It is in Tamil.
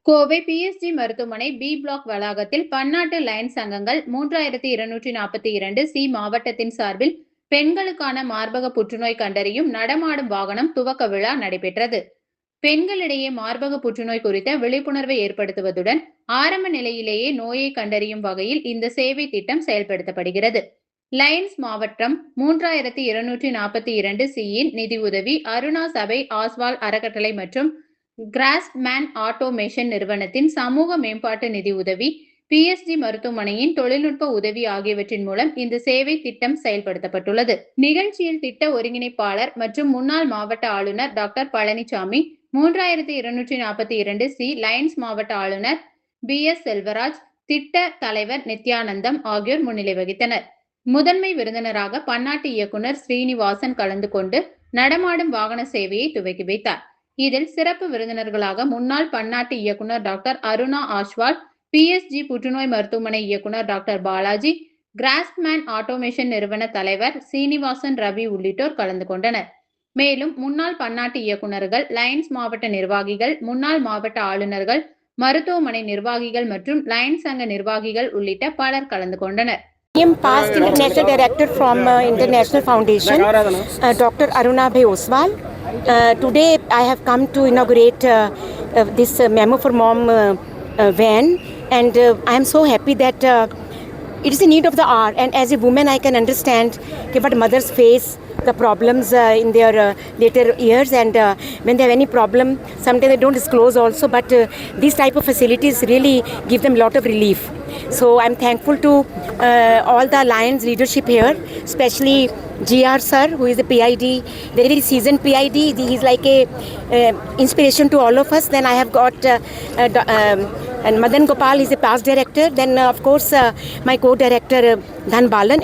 கோவை பிஎஸ்ஜி மருத்துவமனை பி பிளாக் வளாகத்தில் பன்னாட்டு லயன்ஸ் சங்கங்கள் 3242 சி மாவட்டத்தின் சார்பில் பெண்களுக்கான மார்பக புற்றுநோய் கண்டறியும் நடமாடும் வாகனம் துவக்க விழா நடைபெற்றது. பெண்களிடையே மார்பக புற்றுநோய் குறித்த விழிப்புணர்வை ஏற்படுத்துவதுடன் ஆரம்ப நிலையிலேயே நோயை கண்டறியும் வகையில் இந்த சேவை திட்டம் செயல்படுத்தப்படுகிறது. லயன்ஸ் மாவட்டம் 3242 சியின் நிதியுதவி அருணா சபை ஆஸ்வால் அறக்கட்டளை மற்றும் கிராஸ்மேன் ஆட்டோமேஷன் நிறுவனத்தின் சமூக மேம்பாட்டு நிதி உதவி, பிஎஸ்ஜி மருத்துவமனையின் தொழில்நுட்ப உதவி ஆகியவற்றின் மூலம் இந்த சேவை திட்டம் செயல்படுத்தப்பட்டுள்ளது. நிகழ்ச்சியில் திட்ட ஒருங்கிணைப்பாளர் மற்றும் முன்னாள் மாவட்ட ஆளுநர் டாக்டர் பழனிசாமி, 3242 சி லயன்ஸ் மாவட்ட ஆளுநர் பி.எஸ். செல்வராஜ், திட்ட தலைவர் நித்யானந்தம் ஆகியோர் முன்னிலை வகித்தனர். முதன்மை விருந்தினராக பன்னாட்டு இயக்குனர் ஸ்ரீனிவாசன் கலந்து கொண்டு நடமாடும் வாகன சேவையை துவக்கி வைத்தார். இதில் சிறப்பு விருந்தினர்களாக முன்னாள் பன்னாட்டு இயக்குனர் டாக்டர் அருணா ஆஸ்வால், பிஎஸ்ஜி புற்றுநோய் மருத்துவமனை இயக்குனர் டாக்டர் பாலாஜி, கிராஸ்மேன் ஆட்டோமேஷன் நிறுவன தலைவர் சீனிவாசன் ரவி உள்ளிட்டோர் கலந்து கொண்டனர். மேலும் முன்னாள் பன்னாட்டு இயக்குனர்கள், லயன்ஸ் மாவட்ட நிர்வாகிகள், முன்னாள் மாவட்ட ஆளுநர்கள், மருத்துவமனை நிர்வாகிகள் மற்றும் லயன்ஸ் சங்க நிர்வாகிகள் உள்ளிட்ட பலர் கலந்து கொண்டனர். I am past international director from International Foundation, Dr. Aruna Bhai Oswal. Today I have come to inaugurate this Memo for Mom van, and I am so happy that it is a need of the hour, and as a woman I can understand what mothers face the problems in their later years, and when they have any problem sometimes they don't disclose also, but these type of facilities really give them a lot of relief. So I'm thankful to all the Alliance leadership here, especially GR sir, who is a PID, very very seasoned PID. He is like a inspiration to all of us. Then I have got and Madan Gopal is a past director. Then of course my co-director Dhan Balan.